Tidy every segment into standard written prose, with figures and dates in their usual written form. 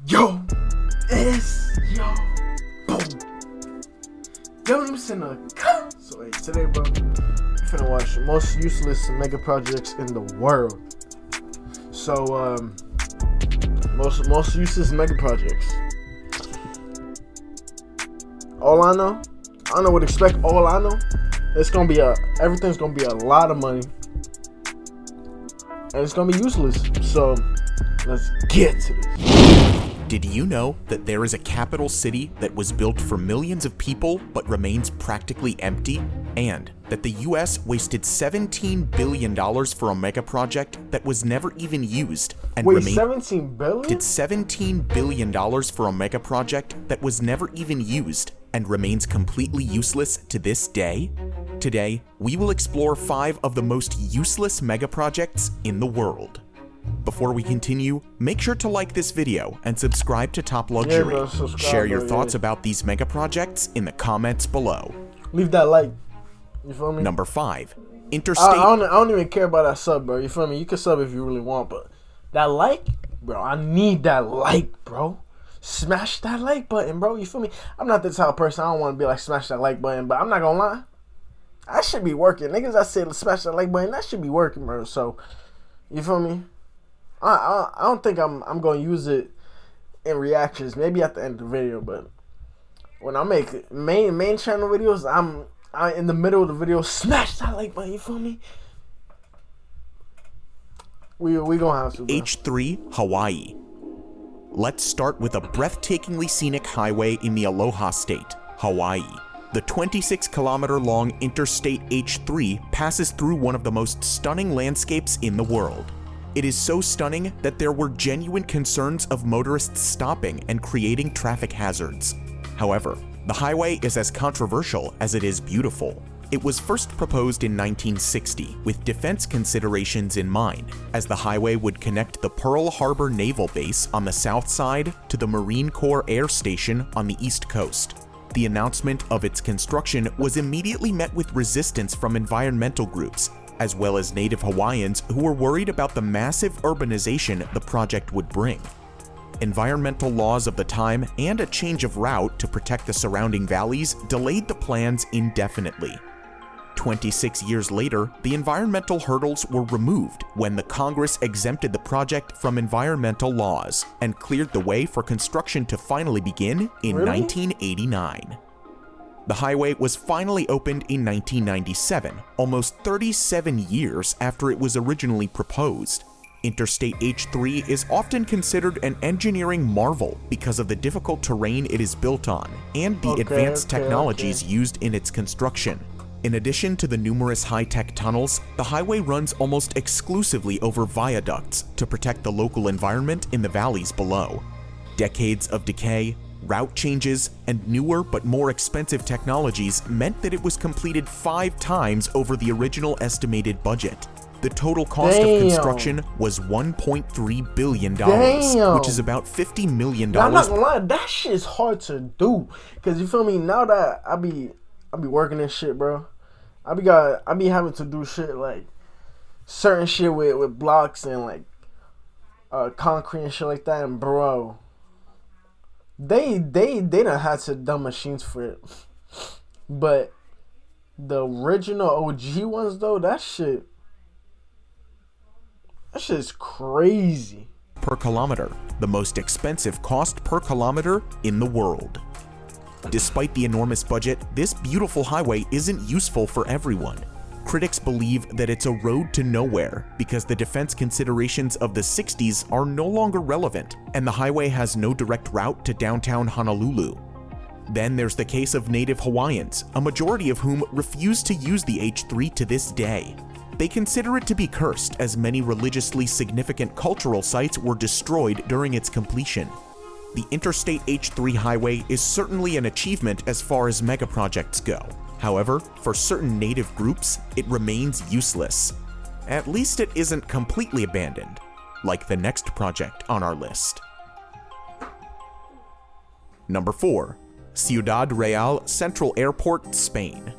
Yo, boom. Yo, let me send a cut. So hey, today, bro, I'm finna watch the most useless mega projects in the world. So, most useless mega projects. All I know what to expect. All I know, it's gonna be everything's gonna be a lot of money, and it's gonna be useless. So, let's get to this. Did you know that there is a capital city that was built for millions of people but remains practically empty? And that the US wasted $17 billion for a mega project that was never even used and Wait, 17 billion? Did $17 billion for a mega project that was never even used and remains completely useless to this day? Today, we will explore 5 of the most useless mega projects in the world. Before we continue, make sure to like this video and subscribe to Top Luxury. Yeah, bro, Share your thoughts about these mega projects in the comments below. Leave that like. You feel me? Number 5. Interstate. I don't even care about that sub, bro. You feel me? You can sub if you really want, but that like, bro, I need that like, bro. Smash that like button, bro. You feel me? I'm not the type of person, I don't want to be like smash that like button, but I'm not gonna lie. I should be working. Niggas that said smash that like button, that should be working, bro. So, you feel me? I don't think I'm gonna use it in reactions. Maybe at the end of the video, but when I make main channel videos, I'm in the middle of the video. Smash that like button. You feel me? We gonna have to. Bro. H3 Hawaii. Let's start with a breathtakingly scenic highway in the Aloha State, Hawaii. The 26-kilometer-long Interstate H3 passes through one of the most stunning landscapes in the world. It is so stunning that there were genuine concerns of motorists stopping and creating traffic hazards. However, the highway is as controversial as it is beautiful. It was first proposed in 1960 with defense considerations in mind, as the highway would connect the Pearl Harbor Naval Base on the south side to the Marine Corps Air Station on the east coast. The announcement of its construction was immediately met with resistance from environmental groups, as well as native Hawaiians who were worried about the massive urbanization the project would bring. Environmental laws of the time and a change of route to protect the surrounding valleys delayed the plans indefinitely. 26 years later, the environmental hurdles were removed when the Congress exempted the project from environmental laws and cleared the way for construction to finally begin in 1989. The highway was finally opened in 1997, almost 37 years after it was originally proposed. Interstate H3 is often considered an engineering marvel because of the difficult terrain it is built on and the advanced technologies used in its construction. In addition to the numerous high-tech tunnels, the highway runs almost exclusively over viaducts to protect the local environment in the valleys below. Decades of decay, route changes, and newer but more expensive technologies meant that it was completed 5 times over the original estimated budget. The total cost of construction was $1.3 billion, which is about $50 million. Now, I'm not gonna lie, that shit's hard to do. Cause you feel me? Now that I be working this shit, bro. I be having to do shit like certain shit with blocks and like concrete and shit like that, and bro. They done had some dumb machines for it, but the original OG ones though, that shit's crazy. Per kilometer, the most expensive cost per kilometer in the world. Despite the enormous budget, this beautiful highway isn't useful for everyone. Critics believe that it's a road to nowhere because the defense considerations of the 60s are no longer relevant, and the highway has no direct route to downtown Honolulu. Then there's the case of native Hawaiians, a majority of whom refuse to use the H3 to this day. They consider it to be cursed, as many religiously significant cultural sites were destroyed during its completion. The Interstate H3 highway is certainly an achievement as far as megaprojects go. However, for certain native groups, it remains useless. At least it isn't completely abandoned, like the next project on our list. Number 4. Ciudad Real Central Airport, Spain.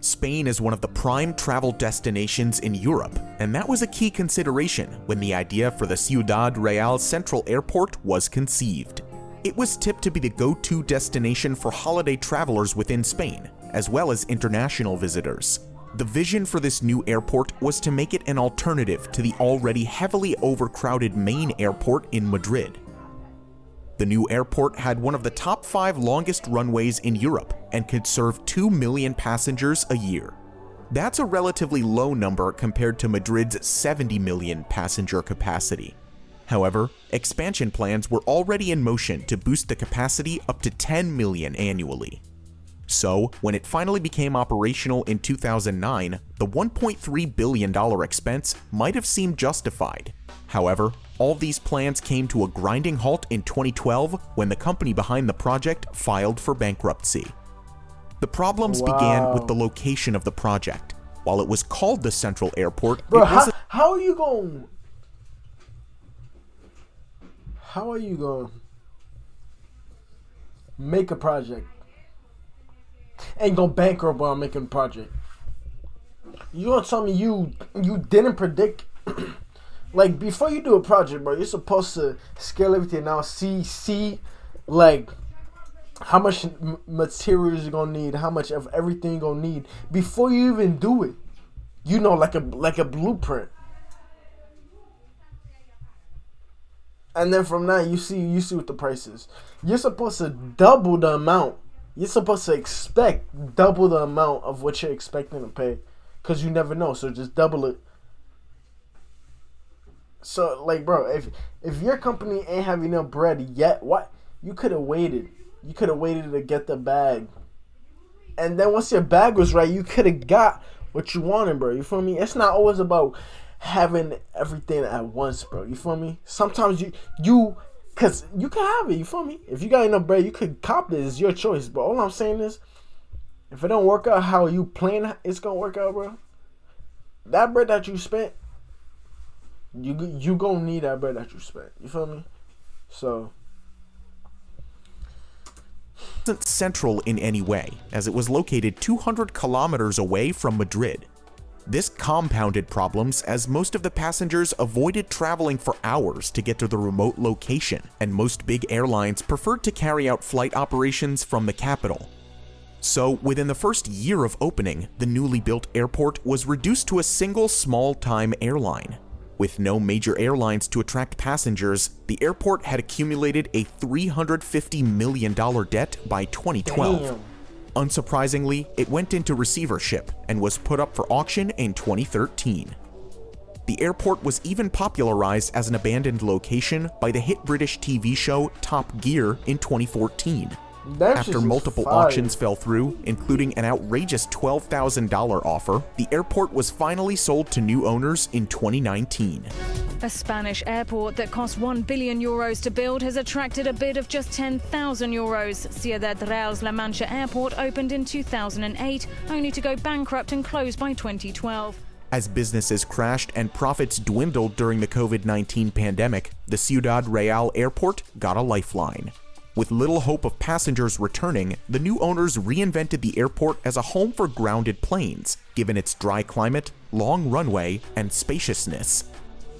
Spain is one of the prime travel destinations in Europe, and that was a key consideration when the idea for the Ciudad Real Central Airport was conceived. It was tipped to be the go-to destination for holiday travelers within Spain, as well as international visitors. The vision for this new airport was to make it an alternative to the already heavily overcrowded main airport in Madrid. The new airport had one of the top 5 longest runways in Europe and could serve 2 million passengers a year. That's a relatively low number compared to Madrid's 70 million passenger capacity. However, expansion plans were already in motion to boost the capacity up to 10 million annually. So, when it finally became operational in 2009, the $1.3 billion expense might have seemed justified. However, all these plans came to a grinding halt in 2012 when the company behind the project filed for bankruptcy. The problems began with the location of the project. While it was called the Central Airport, bro, it wasn't. How are you going to make a project and go bankrupt while making a project? You gonna tell me you didn't predict? Like, before you do a project, bro, you're supposed to scale everything out, see like how much materials you're gonna need, how much of everything you're gonna need before you even do it. You know, like a blueprint. And then from that, you see what the price is. You're supposed to double the amount. You're supposed to expect double the amount of what you're expecting to pay, because you never know. So just double it. So, like, bro, if your company ain't have enough bread yet, what? You could have waited. You could have waited to get the bag. And then once your bag was right, you could have got what you wanted, bro. You feel me? It's not always about having everything at once, bro. You feel me? Sometimes because you can have it. You feel me? If you got enough bread, you could cop it. It's your choice. But all I'm saying is, if it don't work out how you plan it's going to work out, bro, that bread that you spent, you gonna need that bread that you spent. You feel me? So, it wasn't central in any way, as it was located 200 kilometers away from Madrid. This compounded problems as most of the passengers avoided traveling for hours to get to the remote location, and most big airlines preferred to carry out flight operations from the capital. So, within the first year of opening, the newly built airport was reduced to a single small-time airline. With no major airlines to attract passengers, the airport had accumulated a $350 million debt by 2012. damn. Unsurprisingly, it went into receivership and was put up for auction in 2013. The airport was even popularized as an abandoned location by the hit British TV show Top Gear in 2014. After multiple auctions fell through, including an outrageous $12,000 offer, the airport was finally sold to new owners in 2019. A Spanish airport that cost €1 billion to build has attracted a bid of just €10,000. Ciudad Real's La Mancha Airport opened in 2008, only to go bankrupt and close by 2012. As businesses crashed and profits dwindled during the COVID-19 pandemic, the Ciudad Real Airport got a lifeline. With little hope of passengers returning, the new owners reinvented the airport as a home for grounded planes, given its dry climate, long runway, and spaciousness.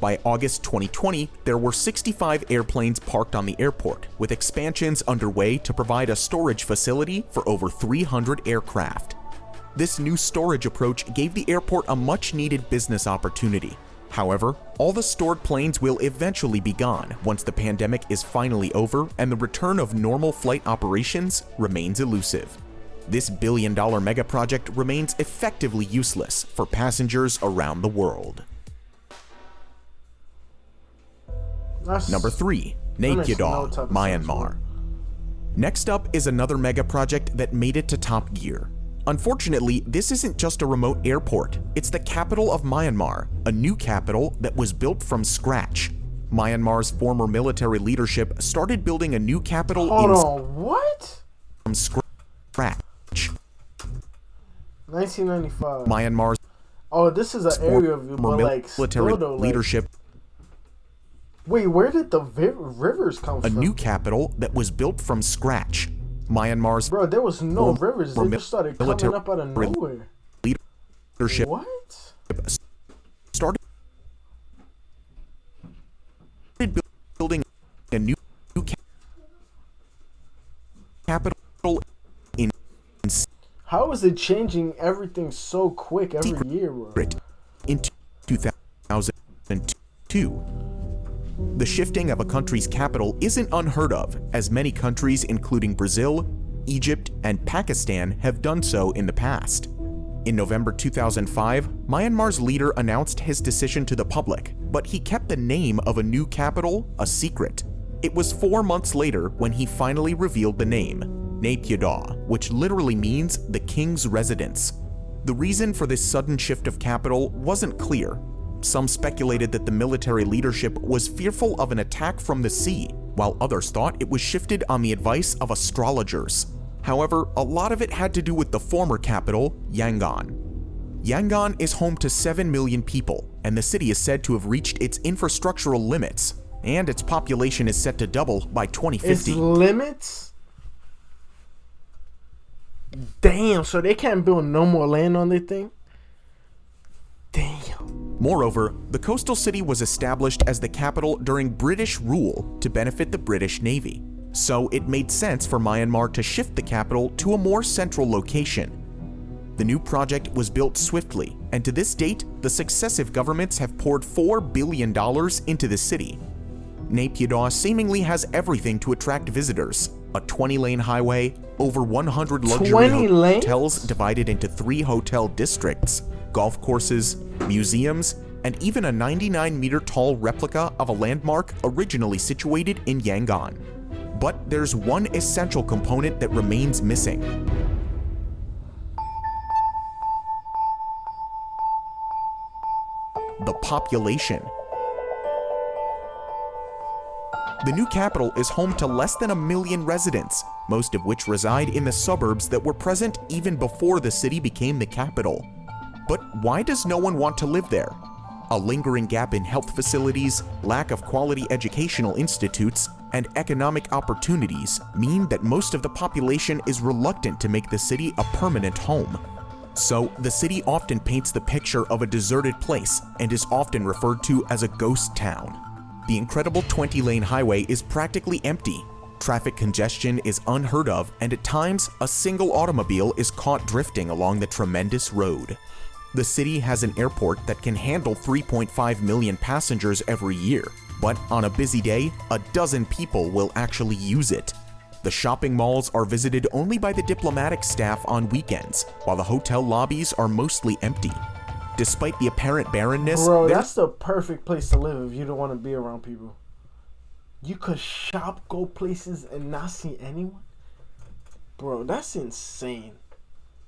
By August 2020, there were 65 airplanes parked on the airport, with expansions underway to provide a storage facility for over 300 aircraft. This new storage approach gave the airport a much-needed business opportunity. However, all the stored planes will eventually be gone once the pandemic is finally over and the return of normal flight operations remains elusive. This billion-dollar megaproject remains effectively useless for passengers around the world. Number 3. Naypyidaw, Myanmar. Next up is another megaproject that made it to Top Gear. Unfortunately, this isn't just a remote airport, it's the capital of Myanmar, a new capital that was built from scratch. Myanmar's former military leadership started building a new capital from scratch. 1995. Myanmar's this is an area of military leadership. Wait, where did the rivers come from? A new capital that was built from scratch. Myanmar's there was no rivers. They just started coming up out of nowhere. leadership What? started building a new capital in How is it changing everything so quick every year, bro? in 2002. The shifting of a country's capital isn't unheard of, as many countries including Brazil, Egypt, and Pakistan have done so in the past. In November 2005, Myanmar's leader announced his decision to the public, but he kept the name of a new capital a secret. It was 4 months later when he finally revealed the name, Naypyidaw, which literally means the king's residence. The reason for this sudden shift of capital wasn't clear. Some speculated that the military leadership was fearful of an attack from the sea, while others thought it was shifted on the advice of astrologers. However, a lot of it had to do with the former capital, Yangon. Yangon is home to 7 million people, and the city is said to have reached its infrastructural limits, and its population is set to double by 2050. Its limits? Damn, so they can't build no more land on their thing? Damn. Moreover, the coastal city was established as the capital during British rule to benefit the British Navy. So it made sense for Myanmar to shift the capital to a more central location. The new project was built swiftly, and to this date, the successive governments have poured $4 billion into the city. Naypyidaw seemingly has everything to attract visitors. A 20-lane highway, over 100 luxury hotels divided into 3 hotel districts, golf courses, museums, and even a 99-meter-tall replica of a landmark originally situated in Yangon. But there's one essential component that remains missing. The population. The new capital is home to less than 1 million residents, most of which reside in the suburbs that were present even before the city became the capital. But why does no one want to live there? A lingering gap in health facilities, lack of quality educational institutes, and economic opportunities mean that most of the population is reluctant to make the city a permanent home. So, the city often paints the picture of a deserted place and is often referred to as a ghost town. The incredible 20-lane highway is practically empty. Traffic congestion is unheard of, and at times, a single automobile is caught drifting along the tremendous road. The city has an airport that can handle 3.5 million passengers every year, but on a busy day, a dozen people will actually use it. The shopping malls are visited only by the diplomatic staff on weekends, while the hotel lobbies are mostly empty. Despite the apparent barrenness, bro, that's the perfect place to live if you don't want to be around people. You could shop, go places, and not see anyone? Bro, that's insane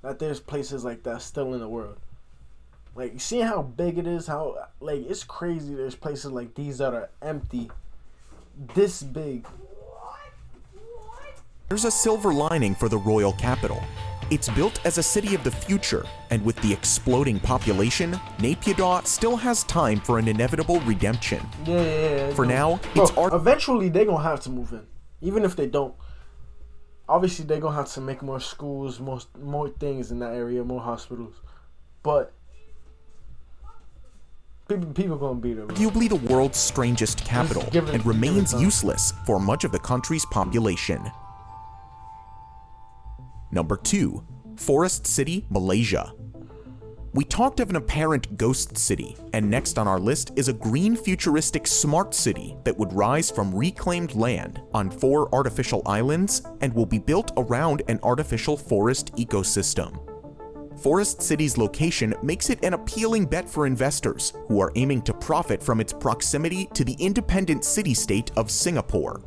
that there's places like that still in the world. Like, seeing how big it is, how, like, it's crazy there's places like these that are empty, this big. There's a silver lining for the royal capital. It's built as a city of the future, and with the exploding population, Naypyidaw still has time for an inevitable redemption. Yeah. For now, bro, eventually they're gonna have to move in. Even if they don't. Obviously, they're gonna have to make more schools, more things in that area, more hospitals. But people gonna be there. Bro. Arguably the world's strangest capital, and remains useless for much of the country's population. Number 2. Forest City, Malaysia. We talked of an apparent ghost city, and next on our list is a green futuristic smart city that would rise from reclaimed land on 4 artificial islands and will be built around an artificial forest ecosystem. Forest City's location makes it an appealing bet for investors who are aiming to profit from its proximity to the independent city-state of Singapore.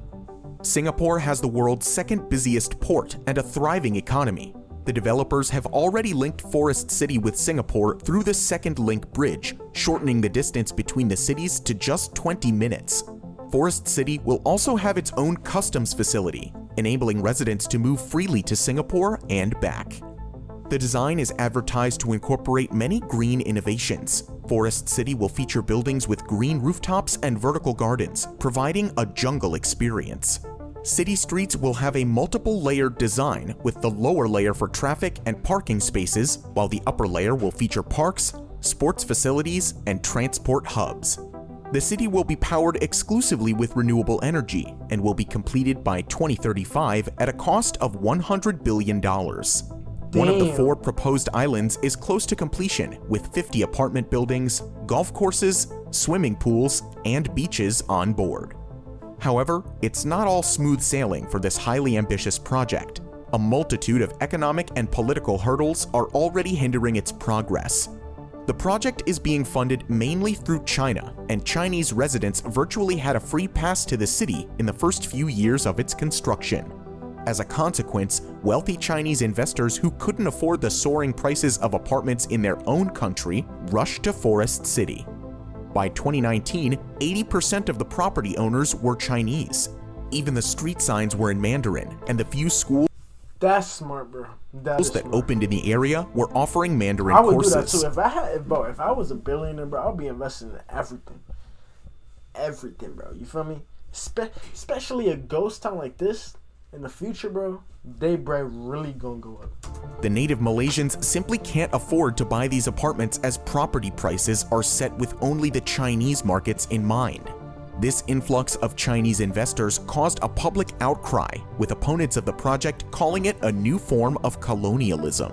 Singapore has the world's second busiest port and a thriving economy. The developers have already linked Forest City with Singapore through the Second Link Bridge, shortening the distance between the cities to just 20 minutes. Forest City will also have its own customs facility, enabling residents to move freely to Singapore and back. The design is advertised to incorporate many green innovations. Forest City will feature buildings with green rooftops and vertical gardens, providing a jungle experience. City streets will have a multiple-layered design with the lower layer for traffic and parking spaces, while the upper layer will feature parks, sports facilities, and transport hubs. The city will be powered exclusively with renewable energy and will be completed by 2035 at a cost of $100 billion. One of the 4 proposed islands is close to completion, with 50 apartment buildings, golf courses, swimming pools, and beaches on board. However, it's not all smooth sailing for this highly ambitious project. A multitude of economic and political hurdles are already hindering its progress. The project is being funded mainly through China, and Chinese residents virtually had a free pass to the city in the first few years of its construction. As a consequence, wealthy Chinese investors who couldn't afford the soaring prices of apartments in their own country rushed to Forest City. By 2019, 80% of the property owners were Chinese. Even the street signs were in Mandarin, and the few schools That's smart, bro. that opened in the area were offering Mandarin I would courses. do that too. If I was a billionaire, bro, I'd be investing in everything. Everything, bro. You feel me? Especially a ghost town like this in the future, bro. They bread really gonna go up. The native Malaysians simply can't afford to buy these apartments as property prices are set with only the Chinese markets in mind. This influx of Chinese investors caused a public outcry, with opponents of the project calling it a new form of colonialism.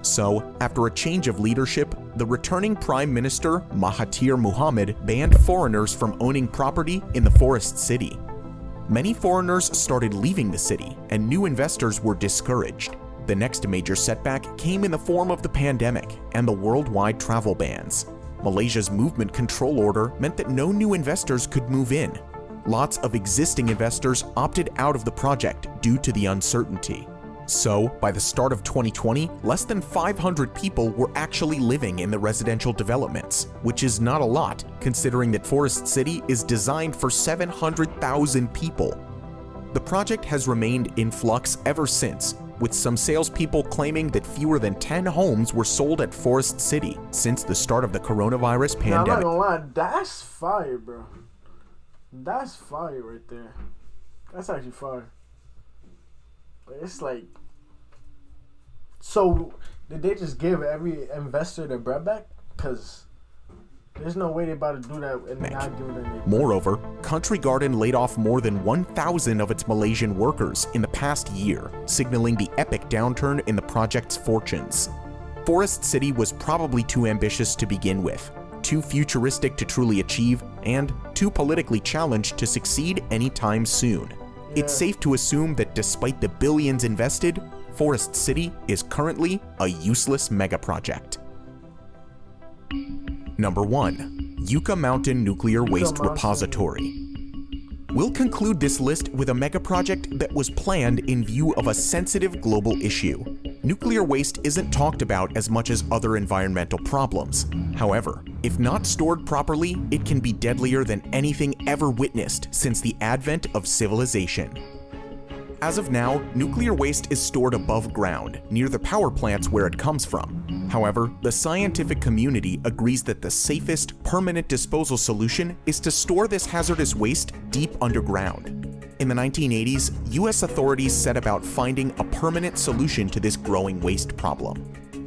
So, after a change of leadership, the returning Prime Minister Mahathir Mohamad banned foreigners from owning property in the Forest City. Many foreigners started leaving the city, and new investors were discouraged. The next major setback came in the form of the pandemic and the worldwide travel bans. Malaysia's movement control order meant that no new investors could move in. Lots of existing investors opted out of the project due to the uncertainty. So, by the start of 2020, less than 500 people were actually living in the residential developments, which is not a lot, considering that Forest City is designed for 700,000 people. The project has remained in flux ever since, with some salespeople claiming that fewer than 10 homes were sold at Forest City since the start of the coronavirus pandemic. Now, I'm not gonna lie, that's fire, bro. That's fire right there. That's actually fire. But it's like, so did they just give every investor their bread back? Because there's no way they're about to do that and not give them their bread. Moreover, Country Garden laid off more than 1,000 of its Malaysian workers in the past year, signaling the epic downturn in the project's fortunes. Forest City was probably too ambitious to begin with, too futuristic to truly achieve, and too politically challenged to succeed anytime soon. It's safe to assume that despite the billions invested, Forest City is currently a useless megaproject. Number 1. Yucca Mountain Nuclear Waste Repository. We'll conclude this list with a megaproject that was planned in view of a sensitive global issue. Nuclear waste isn't talked about as much as other environmental problems. However, if not stored properly, it can be deadlier than anything ever witnessed since the advent of civilization. As of now, nuclear waste is stored above ground, near the power plants where it comes from. However, the scientific community agrees that the safest, permanent disposal solution is to store this hazardous waste deep underground. In the 1980s, US authorities set about finding a permanent solution to this growing waste problem.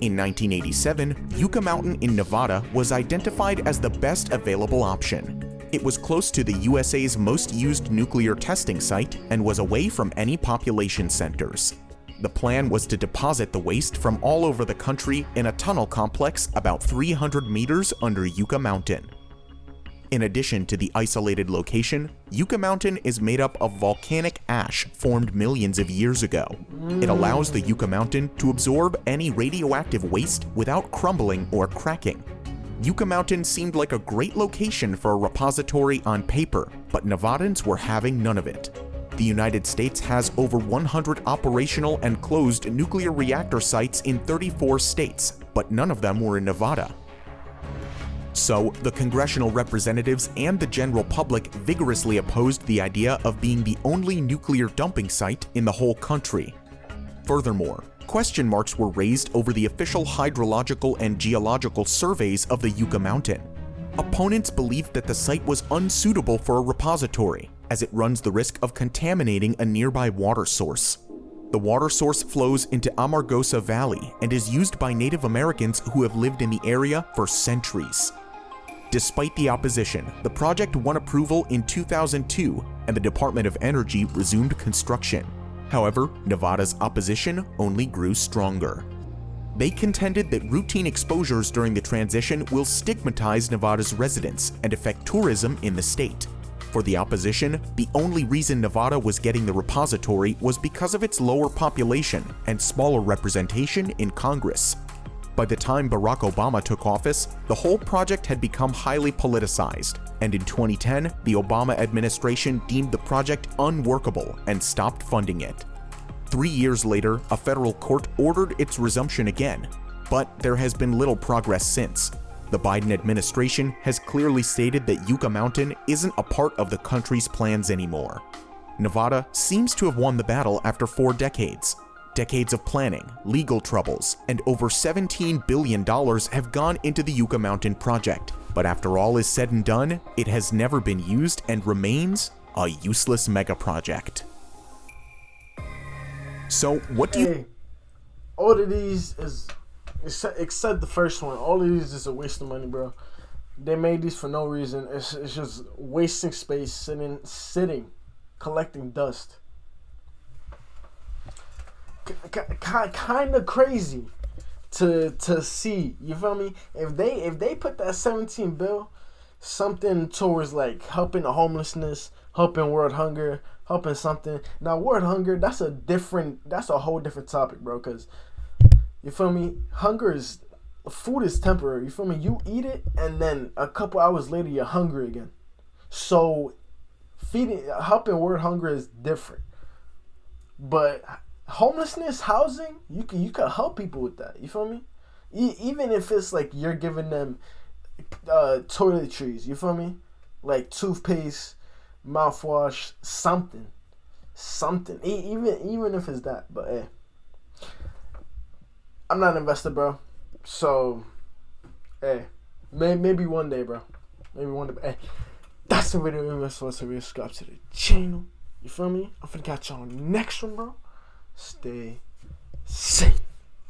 In 1987, Yucca Mountain in Nevada was identified as the best available option. It was close to the USA's most used nuclear testing site and was away from any population centers. The plan was to deposit the waste from all over the country in a tunnel complex about 300 meters under Yucca Mountain. In addition to the isolated location, Yucca Mountain is made up of volcanic ash formed millions of years ago. It allows the Yucca Mountain to absorb any radioactive waste without crumbling or cracking. Yucca Mountain seemed like a great location for a repository on paper, but Nevadans were having none of it. The United States has over 100 operational and closed nuclear reactor sites in 34 states, but none of them were in Nevada. So, the congressional representatives and the general public vigorously opposed the idea of being the only nuclear dumping site in the whole country. Furthermore, question marks were raised over the official hydrological and geological surveys of the Yucca Mountain. Opponents believed that the site was unsuitable for a repository, as it runs the risk of contaminating a nearby water source. The water source flows into Amargosa Valley and is used by Native Americans who have lived in the area for centuries. Despite the opposition, the project won approval in 2002 and the Department of Energy resumed construction. However, Nevada's opposition only grew stronger. They contended that routine exposures during the transition will stigmatize Nevada's residents and affect tourism in the state. For the opposition, the only reason Nevada was getting the repository was because of its lower population and smaller representation in Congress. By the time Barack Obama took office, the whole project had become highly politicized, and in 2010, the Obama administration deemed the project unworkable and stopped funding it. 3 years later, a federal court ordered its resumption again, but there has been little progress since. The Biden administration has clearly stated that Yucca Mountain isn't a part of the country's plans anymore. Nevada seems to have won the battle after 4 decades. Decades of planning, legal troubles, and over $17 billion have gone into the Yucca Mountain project. But after all is said and done, it has never been used and remains a useless megaproject. So what do you... All of these is, except the first one, all of these is a waste of money, bro. They made these for no reason. It's just wasting space, sitting, collecting dust. Kind of crazy to see. You feel me? If they put that 17 bill, something towards like helping the homelessness, helping world hunger, helping something. Now world hunger, that's a whole different topic, bro. Cause you feel me? Food is temporary. You feel me? You eat it, and then a couple hours later, you're hungry again. So, helping world hunger is different. But homelessness, housing, you can help people with that. You feel me? Even if it's like you're giving them toiletries. You feel me? Like toothpaste, mouthwash, something. Even if it's that. But hey. I'm not an investor, bro. So, hey, maybe one day, bro. Maybe one day. But, hey, that's the video. So subscribe to the channel. You feel me? I'm finna catch y'all on the next one, bro. Stay safe.